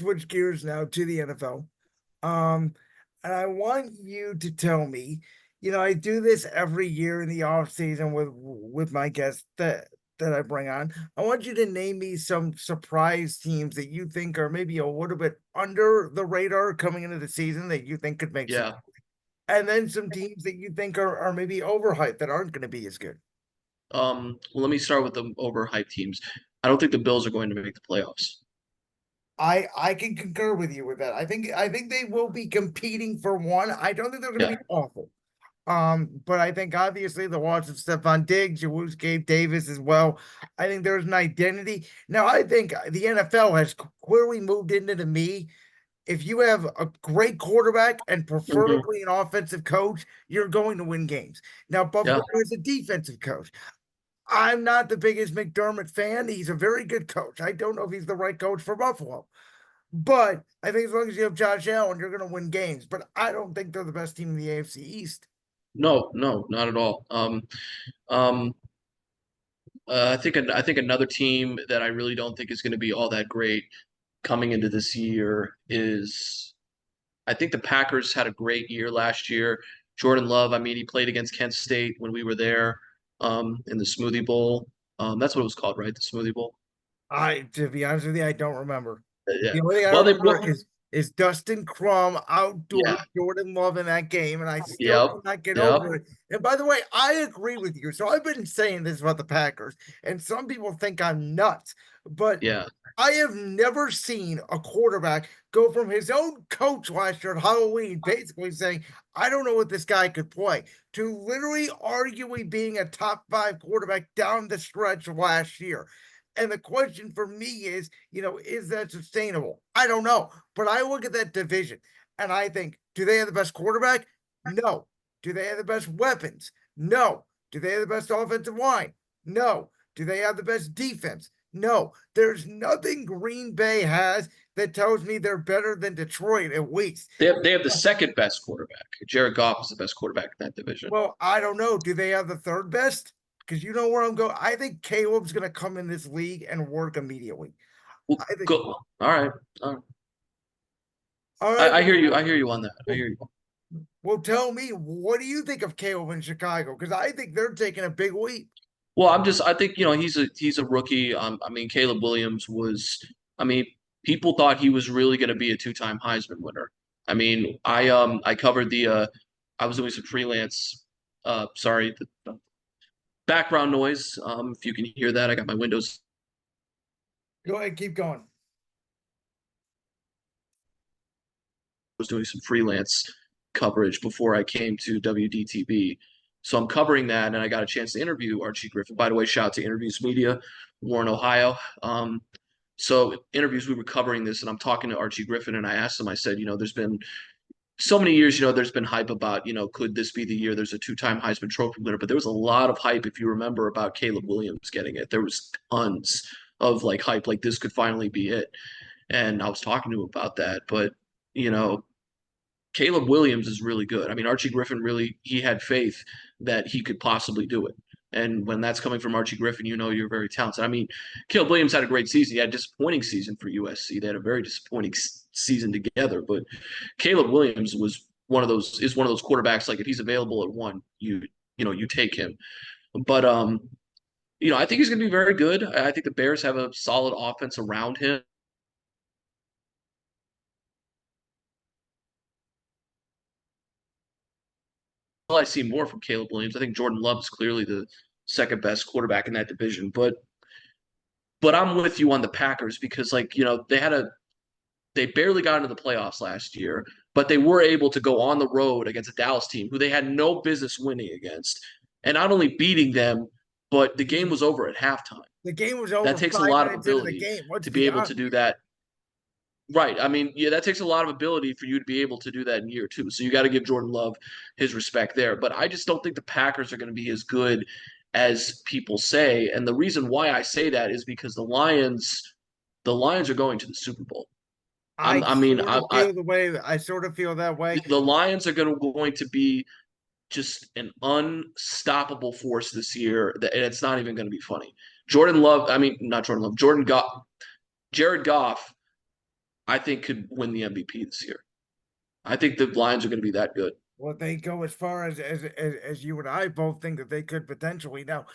switch gears now to the NFL. Um, and I want you to tell me, I do this every year in the off season with my guests that I bring on. I want you to name me some surprise teams that you think are maybe a little bit under the radar coming into the season that you think could make some, Yeah. and then some teams that you think are maybe overhyped that aren't going to be as good. Well, let me start with the overhyped teams. I don't think the Bills are going to make the playoffs. I can concur with you with that. I think they will be competing for one. I don't think they're going to Yeah. be awful. But I think obviously the loss of Stephon Diggs, Jawu's Gabe Davis as well. I think there's an identity. Now, I think the NFL has clearly moved into the me. If you have a great quarterback and Hmm. preferably an offensive coach, you're going to win games. Now, Buffalo Yeah. is a defensive coach. I'm not the biggest McDermott fan. He's a very good coach. I don't know if he's the right coach for Buffalo. But I think as long as you have Josh Allen, you're going to win games. But I don't think they're the best team in the AFC East. No, no, not at all. Um, I think another team that I really don't think is going to be all that great coming into this year is I think the Packers had a great year last year. Jordan Love, I mean, he played against Kent State when we were there in the Smoothie Bowl. That's what it was called, right? The Smoothie Bowl. To be honest with you, I don't remember. Yeah. The only thing I Well, they remember well, is Dustin Crum outdoing yeah. Jordan Love in that game, and I still Yep. cannot get Yep. over it. And by the way, I agree with you. So I've been saying this about the Packers, and some people think I'm nuts, but Yeah. I have never seen a quarterback go from his own coach last year at Halloween, basically saying, I don't know what this guy could play, to literally arguably being a top five quarterback down the stretch last year. And the question for me is that sustainable? I don't know. But I look at that division and I think, do they have the best quarterback? No. Do they have the best weapons? No. Do they have the best offensive line? No. Do they have the best defense? No. There's nothing Green Bay has that tells me they're better than Detroit, at least. They have the second best quarterback. Jared Goff is the best quarterback in that division. Well, I don't know. Do they have the third best? Because you know where I'm going. I think Caleb's going to come in this league and work immediately. Well, I think. go. All right. All right. All right. I hear you. I hear you on that. I hear you. Well, tell me, what do you think of Caleb in Chicago? Because I think they're taking a big leap. Well, I think he's a rookie. I mean, Caleb Williams was. I mean, people thought he was really going to be a two-time Heisman winner. I mean, I covered the. I was doing some freelance. Sorry, the background noise. If you can hear that, I got my windows. Go ahead, keep going. Was doing some freelance coverage before I came to WDTB. So I'm covering that, and I got a chance to interview Archie Griffin. By the way, shout out to Interviews Media, Warren, Ohio. So interviews, we were covering this, and I'm talking to Archie Griffin, and I asked him, I said, there's been so many years, there's been hype about, could this be the year there's a two-time Heisman Trophy winner? But there was a lot of hype, if you remember, about Caleb Williams getting it. There was tons of like hype, like this could finally be it. And I was talking to him about that, but you know, Caleb Williams is really good. I mean, Archie Griffin really he had faith that he could possibly do it. And when that's coming from Archie Griffin, you're very talented. I mean, Caleb Williams had a great season. He had a disappointing season for USC. They had a very disappointing season together. But Caleb Williams was one of those quarterbacks. Like if he's available at one, you take him. But I think he's going to be very good. I think the Bears have a solid offense around him. I see more from Caleb Williams. I think Jordan Love is clearly the second best quarterback in that division. But I'm with you on the Packers because they barely got into the playoffs last year, but they were able to go on the road against a Dallas team who they had no business winning against, and not only beating them, but the game was over at halftime. The game was That over takes a five lot of minutes into the ability game. Let's to be be able to honest. do that. Right. I mean, yeah, that takes a lot of ability for you to be able to do that in year two. So you got to give Jordan Love his respect there. But I just don't think the Packers are going to be as good as people say. And the reason why I say that is because the Lions are going to the Super Bowl. I I mean, sort of feel the way I sort of feel that way. the Lions are going to be just an unstoppable force this year, and it's not even going to be funny. Jordan Love, I mean, not Jordan Love, Jared Goff I think could win the MVP this year. I think the Lions are going to be that good. Well, they go as far as you and I both think that they could potentially. Now,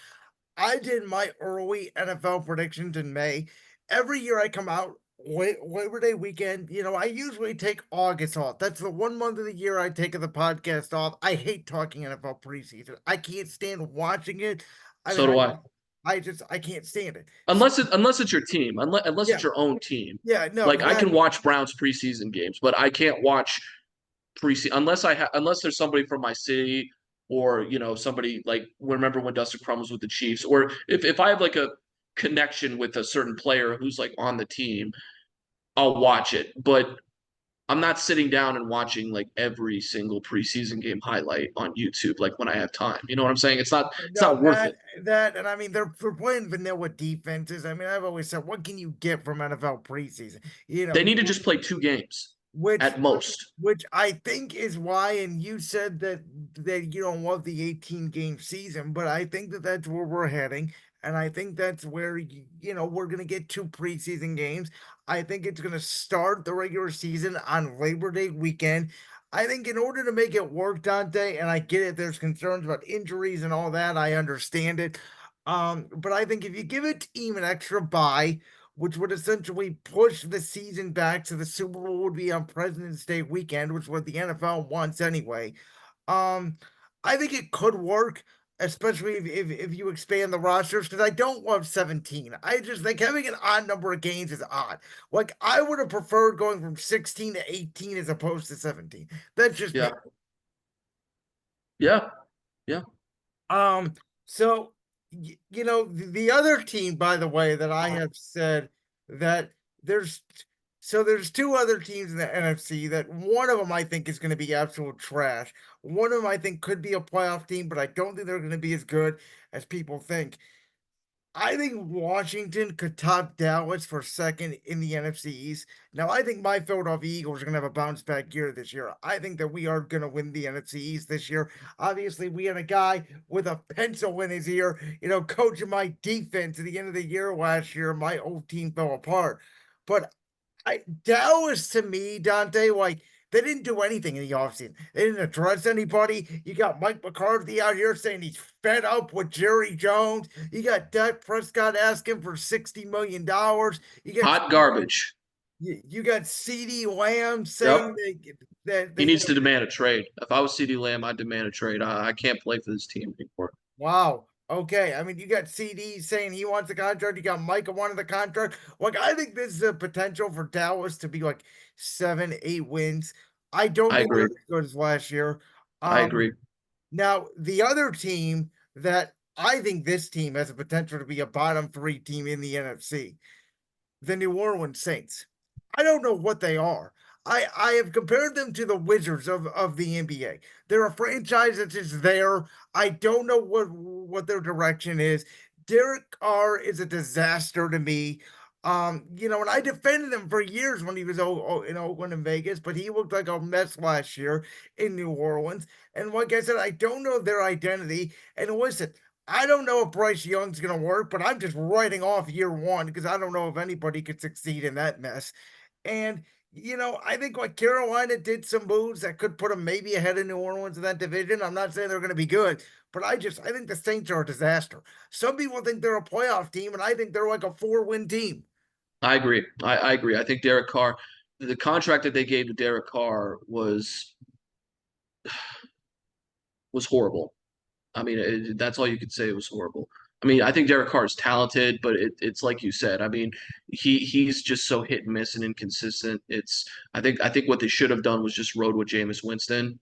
I did my early NFL predictions in May. Every year I come out Labor Day weekend, I usually take August off. That's the one month of the year I take the podcast off. I hate talking NFL preseason. I can't stand watching it. I mean, So do I. I can't stand it. So Unless it's your team, unless yeah, it's your own team. yeah, no, Like I that can watch Browns preseason games, but I can't watch preseason unless there's somebody from my city or somebody like remember when Dustin Crum was with the Chiefs, or if I have like a connection with a certain player who's like on the team, I'll watch it. But I'm not sitting down and watching like every single preseason game highlight on YouTube like when I have time. You know what I'm saying? It's no, not worth it. and I mean they're playing vanilla defenses. I mean, I've always said, what can you get from NFL preseason? They need to just play 2 games Which at most. which I think is why, and you said that you don't love the 18 game season, but I think that that's where we're heading, and I think that's where we're gonna get 2 preseason games. I think it's gonna start the regular season on Labor Day weekend. I think in order to make it work, Dante, and I get it, there's concerns about injuries and all that. I understand it. But I think if you give a team an extra bye, which would essentially push the season back to the Super Bowl would be on President's Day weekend, which is what the NFL wants anyway. Um, I think it could work, especially if you expand the rosters, because I don't love 17. I just think having an odd number of games is odd. Like I would have preferred going from 16 to 18 as opposed to 17. That's just me. Yeah. Yeah. Yeah. Um, so the other team, by the way, that I have said that there's there's two other teams in the NFC that one of them I think is going to be absolute trash. One of them I think could be a playoff team, but I don't think they're going to be as good as people think. I think Washington could top Dallas for second in the NFC East. Now, I think my Philadelphia Eagles are going to have a bounce back year this year. I think that we are going to win the NFC East this year. Obviously, we had a guy with a pencil in his ear, coaching my defense at the end of the year last year. My old team fell apart. But Dallas to me, Dante, like they didn't do anything in the offseason. They didn't address anybody. You got Mike McCarthy out here saying he's fed up with Jerry Jones. You got Dak Prescott asking for $60 million. You got Hot garbage. you got CeeDee Lamb saying Yep. that He they needs to demand a trade. If I was CeeDee Lamb, I'd demand a trade. I can't play for this team anymore. wow. Okay. I mean, you got CD saying he wants a contract. You got Micah wanting the contract. Like, I think this is a potential for Dallas to be like 7, 8 wins. I don't I think they're agree. as good as last year. I Um, agree. Now the other team that I think this team has a potential to be a bottom three team in the NFC, the New Orleans Saints. I don't know what they are. I have compared them to the Wizards of the NBA. They're a franchise that's just there. I don't know what their direction is. Derek Carr is a disaster to me. And I defended him for years when he was in Oakland and Vegas, but he looked like a mess last year in New Orleans. And like I said, I don't know their identity. And listen, I don't know if Bryce Young's going to work, but I'm just writing off year one because I don't know if anybody could succeed in that mess. And, I think like Carolina did some moves that could put them maybe ahead of New Orleans in that division. I'm not saying they're going to be good, but I think the Saints are a disaster. Some people think they're a playoff team, and I think they're like a 4-win team. I agree. I agree. I think Derek Carr, the contract that they gave to Derek Carr was horrible. I mean, that's all you could say. It was horrible. I mean, I think Derek Carr is talented, but it's like you said. I mean, he's just so hit and miss and inconsistent. I think what they should have done was just rode with Jameis Winston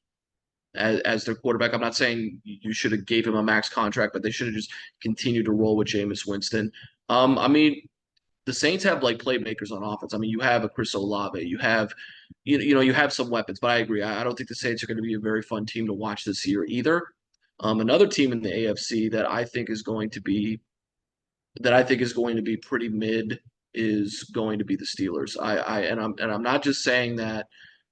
as their quarterback. I'm not saying you should have gave him a max contract, but they should have just continued to roll with Jameis Winston. I mean, the Saints have like playmakers on offense. I mean, you have a Chris Olave, you have some weapons, but I agree. I don't think the Saints are going to be a very fun team to watch this year either. Another team in the AFC that I think is going to be pretty mid is going to be the Steelers. I'm not just saying that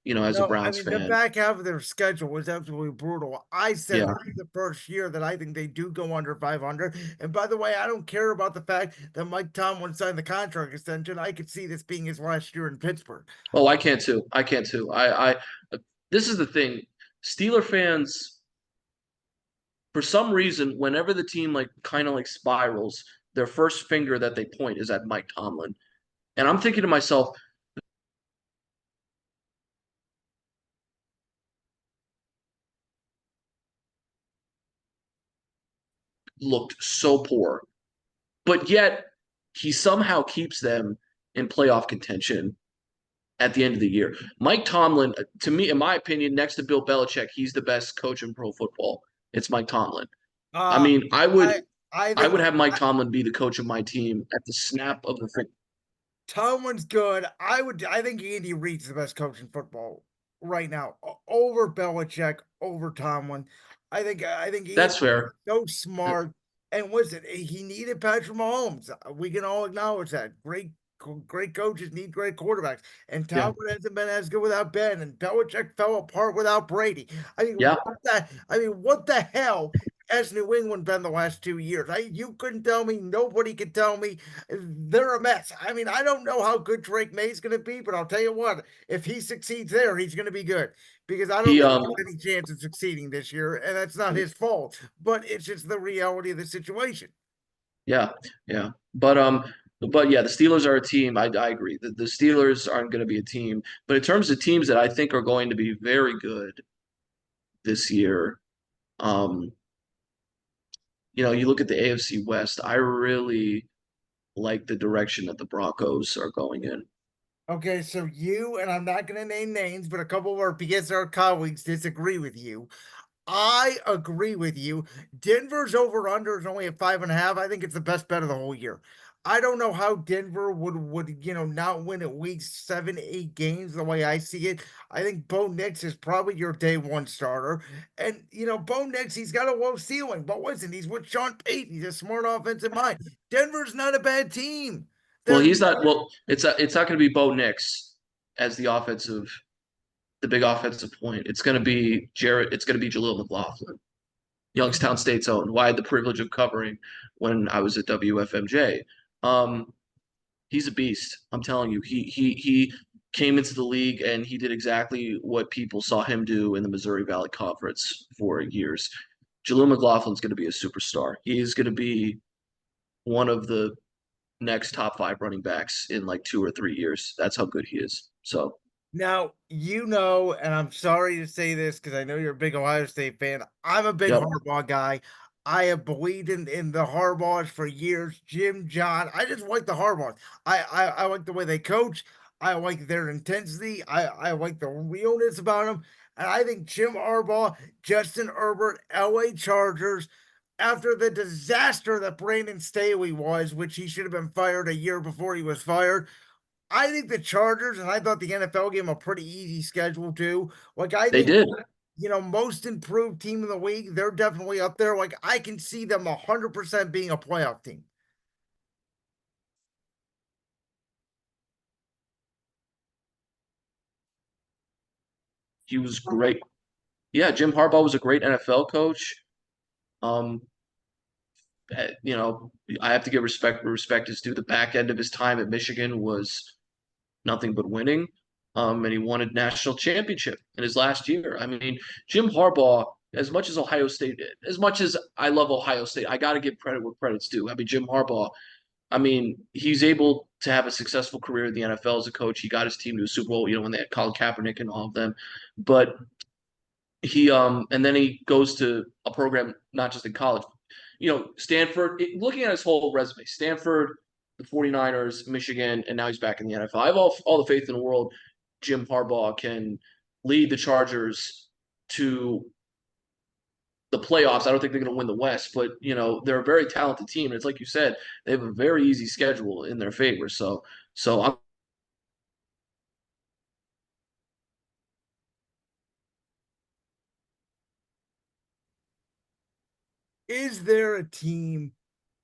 as a No, I Browns mean, the fan. back half of their schedule was absolutely brutal. I said Yeah. this is the first year that I think they do go under 500. And by the way, I don't care about the fact that Mike Tomlin signed the contract extension. I could see this being his last year in Pittsburgh. Oh, I can too. I can too. This is the thing. Steeler fans, for some reason, whenever the team like kind of like spirals, their first finger that they point is at Mike Tomlin. And I'm thinking to myself, looked so poor, but yet he somehow keeps them in playoff contention at the end of the year. Mike Tomlin, to me, in my opinion, next to Bill Belichick, he's the best coach in pro football. It's Mike Tomlin. I Uh, mean, I I I think would have Mike Tomlin be the coach of my team at the snap of the finger. Tomlin's good. I think Andy Reid's the best coach in football right now. Over Belichick, over Tomlin. I think Andy That's fair. so smart. And listen, he needed Patrick Mahomes. We can all acknowledge that. Great coaches need great quarterbacks. And Yeah. Tomlin hasn't been as good without Ben, and Belichick fell apart without Brady. Yeah. What the hell has New England been the last 2 years? You couldn't tell me, nobody could tell me. They're a mess. I mean, I don't know how good Drake May's going to be, but I'll tell you what, if he succeeds there, he's going to be good because I don't He think he has any chance of succeeding this year, and that's not his fault, but it's just the reality of the situation. yeah, yeah. But yeah, the Steelers are a team. I agree. The Steelers aren't going to be a team. But in terms of teams that I think are going to be very good this year, um, you look at the AFC West, I really like the direction that the Broncos are going in. Okay, so you and I'm not going to name names, but a couple of our PSR colleagues disagree with you. I agree with you. Denver's over under is only at 5.5. I think it's the best bet of the whole year. I don't know how Denver would not win at least 7, 8 games the way I see it. I think Bo Nix is probably your day one starter. And Bo Nix, he's got a low ceiling, but listen, he's with Sean Payton. He's a smart offensive mind. Denver's not a bad team. Well, They're he's not. Well, it's not going to be Bo Nix as the big offensive point. It's going to be Jarrett. It's going to be Jaleel McLaughlin, Youngstown State's own, who I had the privilege of covering when I was at WFMJ. Um, he's a beast. I'm telling you, he came into the league and he did exactly what people saw him do in the Missouri Valley Conference for years. Jaleel McLaughlin's going to be a superstar. He's going to be one of the next top five running backs in like 2 or 3 years. That's how good he is. So, Now, and I'm sorry to say this because I know you're a big Ohio State fan. I'm a big yep. Harbaugh guy. I have believed in the Harbaughs for years. Jim, John, I just like the Harbaughs. I like the way they coach. I like their intensity. I like the realness about them. And I think Jim Harbaugh, Justin Herbert, LA Chargers, after the disaster that Brandon Staley was, which he should have been fired a year before he was fired. I think the Chargers, and I thought the NFL gave them a pretty easy schedule too. Like I They think, did. most improved team in the league, they're definitely up there. Like I can see them 100% being a playoff team. He was great. Yeah, Jim Harbaugh was a great NFL coach. Um, you know, I have to give respect where respect is due. The back end of his time at Michigan was nothing but winning. And he won a national championship in his last year. I mean, Jim Harbaugh, as much as I love Ohio State, I got to give credit where credit's due. I mean, Jim Harbaugh, I mean, he's able to have a successful career in the NFL as a coach. He got his team to a Super Bowl, when they had Colin Kaepernick and all of them. But and then he goes to a program not just in college, Stanford. Looking at his whole resume, Stanford, the 49ers, Michigan, and now he's back in the NFL. I have all the faith in the world Jim Harbaugh can lead the Chargers to the playoffs. I don't think they're going to win the West, but they're a very talented team, and it's like you said, they have a very easy schedule in their favor. So I'm Is there a team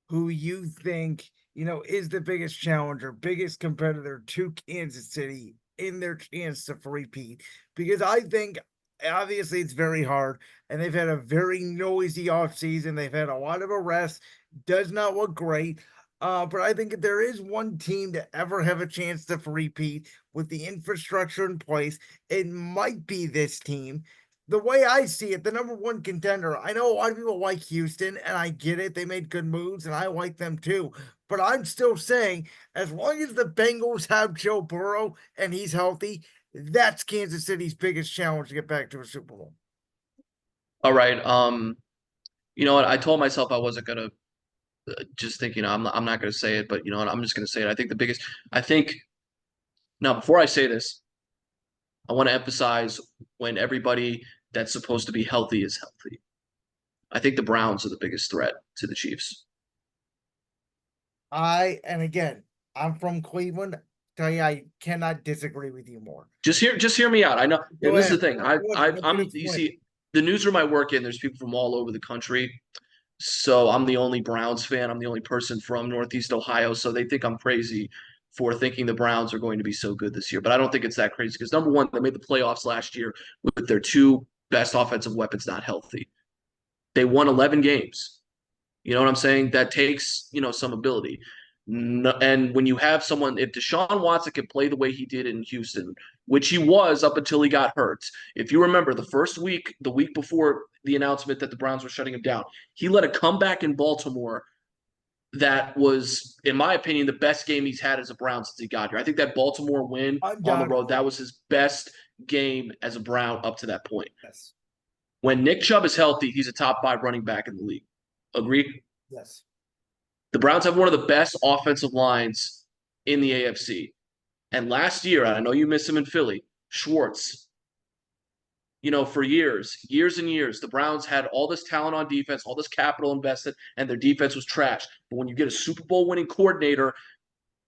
who you think, is the biggest challenger, biggest competitor to Kansas City in their chance to repeat because I think obviously it's very hard and they've had a very noisy offseason. They've had a lot of arrests, does not look great. But I think if there is one team to ever have a chance to repeat with the infrastructure in place, it might be this team. The way I see it, the number one contender, I know a lot of people like Houston, and I get it. They made good moves, and I like them too. But I'm still saying, as long as the Bengals have Joe Burrow and he's healthy, that's Kansas City's biggest challenge to get back to a Super Bowl. All right. You know what? I told myself I wasn't gonna just think, I'm not gonna say it, but you know what? I'm just gonna say it. I think now before I say this, I want to emphasize when everybody that's supposed to be healthy is healthy. I think the Browns are the biggest threat to the Chiefs. And again, I'm from Cleveland. Tell you, I cannot disagree with you more. Just hear me out. I know, Go and this is the ahead. thing. I, What, I, what's it I'm. You explain? see, the newsroom I work in, there's people from all over the country. So I'm the only Browns fan. I'm the only person from Northeast Ohio. So they think I'm crazy for thinking the Browns are going to be so good this year. But I don't think it's that crazy because number one, they made the playoffs last year with their two best offensive weapons not healthy. They won 11 games. You know what I'm saying? That takes, some ability. No, and when you have someone, if Deshaun Watson can play the way he did in Houston, which he was up until he got hurt. If you remember the first week, the week before the announcement that the Browns were shutting him down, he led a comeback in Baltimore that was, in my opinion, the best game he's had as a Brown since he got here. I think that Baltimore win on the road, Undoubtedly. that was his best game as a Brown up to that point. Yes. When Nick Chubb is healthy, he's a top 5 running back in the league. Agree? Yes. The Browns have one of the best offensive lines in the AFC. And last year, I know you miss him in Philly, Schwartz, for years and years, the Browns had all this talent on defense, all this capital invested, and their defense was trash. But when you get a Super Bowl winning coordinator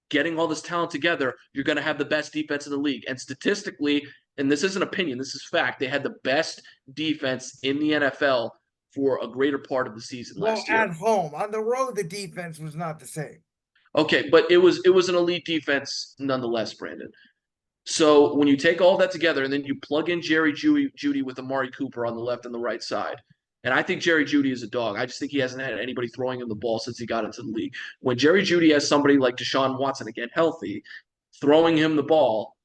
getting all this talent together, you're going to have the best defense in the league. And statistically, and this isn't opinion, this is fact, they had the best defense in the NFL for a greater part of the season Well, last at year. home, on the road, the defense was not the same. Okay, but it was an elite defense nonetheless, Brandon. So when you take all that together and then you plug in Jerry Judy with Amari Cooper on the left and the right side, and I think Jerry Judy is a dog. I just think he hasn't had anybody throwing him the ball since he got into the league. When Jerry Judy has somebody like Deshaun Watson again healthy, throwing him the ball,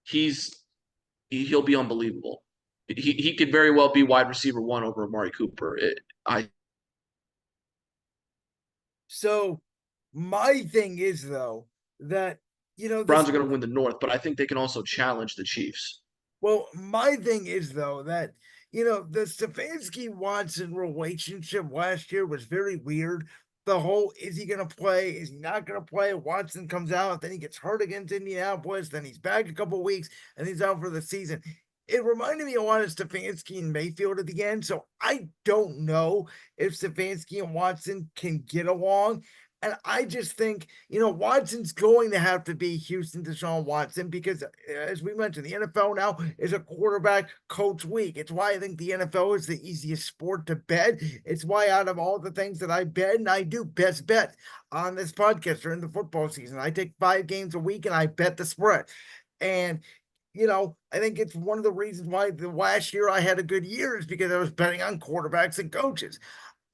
he'll be unbelievable. He could very well be wide receiver one over Amari Cooper. I So my thing is though that this Browns are going to win the North, but I think they can also challenge the Chiefs. well, my thing is though that the Stefanski Watson relationship last year was very weird. The whole is he gonna play? Is he not gonna play? Watson comes out, then he gets hurt against Indianapolis, then he's back a couple weeks, and he's out for the season. It reminded me a lot of Stefanski and Mayfield at the end. So I don't know if Stefanski and Watson can get along. And I just think, Watson's going to have to be Houston Deshaun Watson because, as we mentioned, the NFL now is a quarterback coach week. It's why I think the NFL is the easiest sport to bet. It's why, out of all the things that I bet, and I do best bet on this podcast during the football season, I take 5 games a week and I bet the spread. And I think it's one of the reasons why the last year I had a good year is because I was betting on quarterbacks and coaches.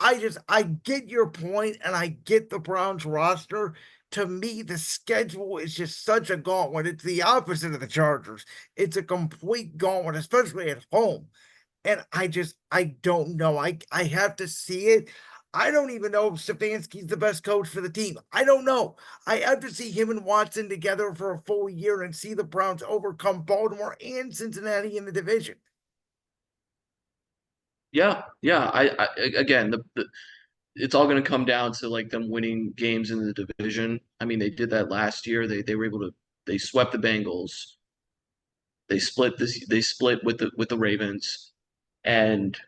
I get your point and I get the Browns roster. To me, the schedule is just such a gauntlet. It's the opposite of the Chargers. It's a complete gauntlet, especially at home. And I don't know. I have to see it. I don't even know if Stefanski's the best coach for the team. I don't know. I have to see him and Watson together for a full year and see the Browns overcome Baltimore and Cincinnati in the division. Yeah, yeah. I again, it's all going to come down to like them winning games in the division. I mean, they did that last year. They were able to they swept the Bengals. They split with the Ravens, and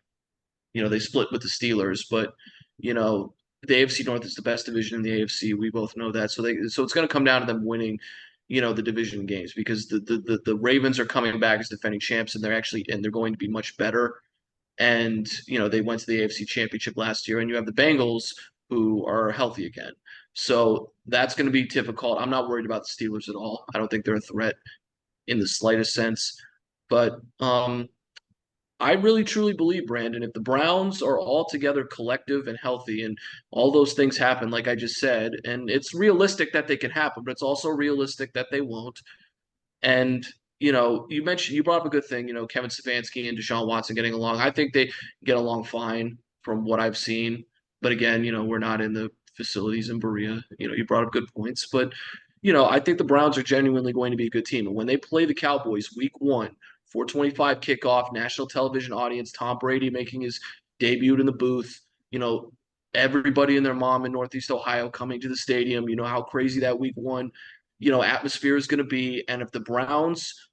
they split with the Steelers. But you know the AFC North is the best division in the AFC. We both know that. So it's going to come down to them winning. The division games because the Ravens are coming back as defending champs and they're going to be much better and they went to the AFC Championship last year, and you have the Bengals who are healthy again. So that's going to be difficult. I'm not worried about the Steelers at all. I don't think they're a threat. in the slightest sense. But I really truly believe, Brandon, if the Browns are all together collective and healthy and all those things happen, like I just said, and it's realistic that they can happen, but it's also realistic that they won't. And you brought up a good thing. Kevin Stefanski and Deshaun Watson getting along. I think they get along fine from what I've seen. But again, we're not in the facilities in Berea. You brought up good points, but I think the Browns are genuinely going to be a good team. And when they play the Cowboys week 1, 4:25 kickoff, national television audience, Tom Brady making his debut in the booth. Everybody and their mom in Northeast Ohio coming to the stadium. You know how crazy that week 1 atmosphere is going to be. And if the Browns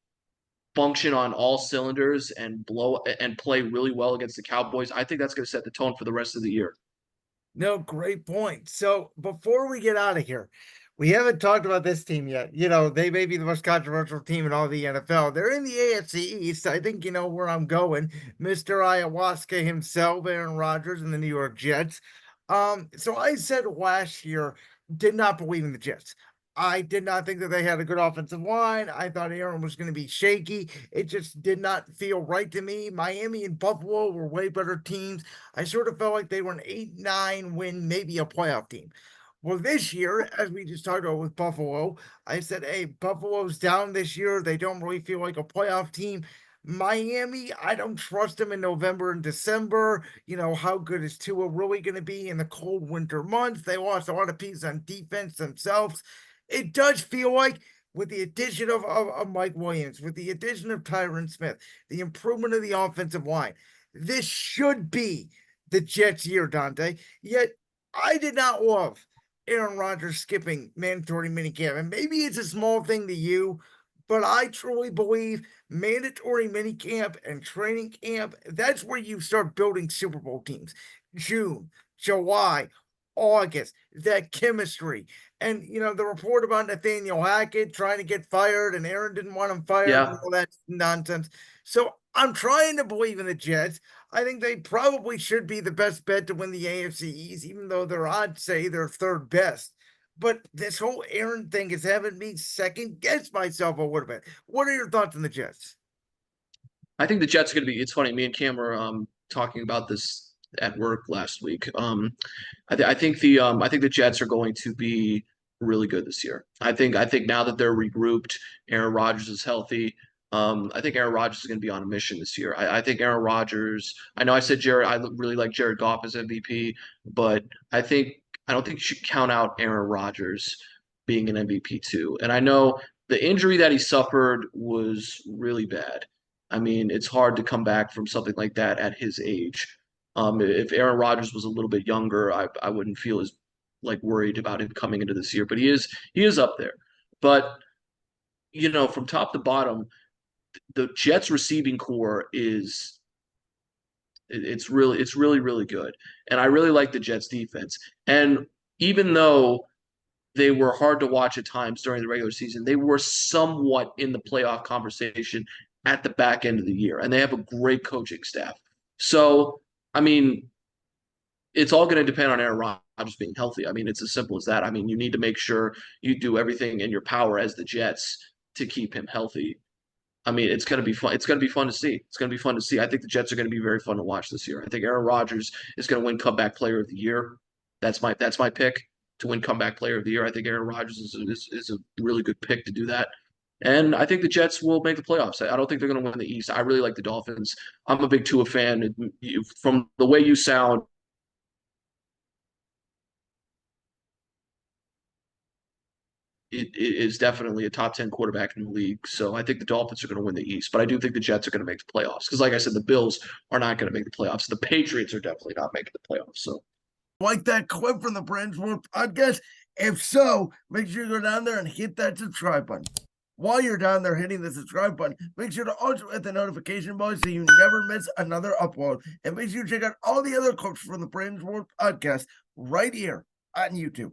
function on all cylinders and play really well against the Cowboys, I think that's going to set the tone for the rest of the year. No, great point. So before we get out of here, we haven't talked about this team yet. They may be the most controversial team in all the NFL. They're in the AFC East. I think you know where I'm going. Mr. Ayahuasca himself, Aaron Rodgers, and the New York Jets. So I said last year, did not believe in the Jets. I did not think that they had a good offensive line. I thought Aaron was going to be shaky. It just did not feel right to me. Miami and Buffalo were way better teams. I sort of felt like they were an 8-9 win, maybe a playoff team. Well, this year, as we just talked about with Buffalo, I said, hey, Buffalo's down this year. They don't really feel like a playoff team. Miami, I don't trust them in November and December. How good is Tua really going to be in the cold winter months? They lost a lot of pieces on defense themselves. It does feel like with the addition of Mike Williams, with the addition of Tyron Smith, the improvement of the offensive line, this should be the Jets' year, Dante. Yet I did not love Aaron Rodgers skipping mandatory minicamp. And maybe it's a small thing to you, but I truly believe mandatory minicamp and training camp, that's where you start building Super Bowl teams. June, July, August, that chemistry. And the report about Nathaniel Hackett trying to get fired and Aaron didn't want him fired and Yeah, all that nonsense. So I'm trying to believe in the Jets. I think they probably should be the best bet to win the AFC East, even though their odds say they're third best. But this whole Aaron thing is having me second guess myself a little bit. What are your thoughts on the Jets? I think the Jets are going to be. It's funny. Me and Cam were talking about this at work last week. I think the Jets are going to be really good this year. I think now that they're regrouped, Aaron Rodgers is healthy. I think Aaron Rodgers is going to be on a mission this year. I think Aaron Rodgers. I know I said Jared. I really like Jared Goff as MVP, but I don't think you should count out Aaron Rodgers being an MVP too. And I know the injury that he suffered was really bad. I mean, it's hard to come back from something like that at his age. If Aaron Rodgers was a little bit younger, I wouldn't feel as like worried about him coming into this year. But he is up there. But from top to bottom, the Jets receiving core is it's really really good, and I really like the Jets defense. And even though they were hard to watch at times during the regular season, they were somewhat in the playoff conversation at the back end of the year, and they have a great coaching staff. So, I mean, it's all going to depend on Aaron Rodgers being healthy. I mean, it's as simple as that. I mean, you need to make sure you do everything in your power as the Jets to keep him healthy. I mean, it's going to be fun. It's going to be fun to see. It's going to be fun to see. I think the Jets are going to be very fun to watch this year. I think Aaron Rodgers is going to win Comeback Player of the Year. That's my pick to win Comeback Player of the Year. I think Aaron Rodgers is a really good pick to do that. And I think the Jets will make the playoffs. I don't think they're going to win the East. I really like the Dolphins. I'm a big Tua fan. From the way you sound, it is definitely a top 10 quarterback in the league. So I think the Dolphins are going to win the East, but I do think the Jets are going to make the playoffs because, like I said, the Bills are not going to make the playoffs. The Patriots are definitely not making the playoffs. So Like that clip from the Bridgewood podcast? If so, make sure you go down there and hit that subscribe button. While you're down there hitting the subscribe button, make sure to also hit the notification bell so you never miss another upload. And make sure you check out all the other clips from the Bridgewood podcast right here on YouTube.